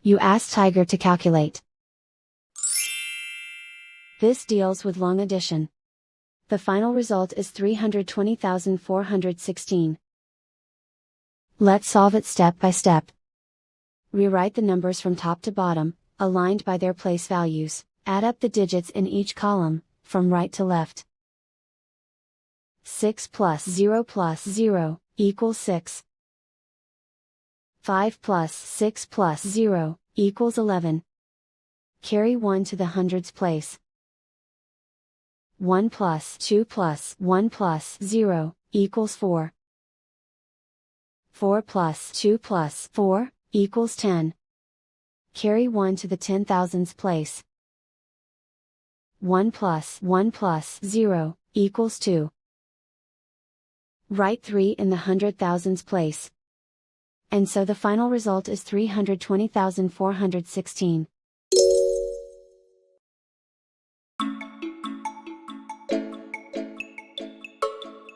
You ask Tiger to calculate. This deals with long addition. The final result is 320,416. Let's solve it step by step. Rewrite the numbers from top to bottom, aligned by their place values. Add up the digits in each column, from right to left. 6 plus 0 equals 6. 5 plus 6 plus 0 equals 11. Carry 1 to the hundreds place. 1 plus 2 plus 1 plus 0 equals 4. 4 plus 2 plus 4 equals 10. Carry 1 to the 10,000s place. 1 plus 0 equals 2. Write 3 in the 100,000s place. And so the final result is 320,416.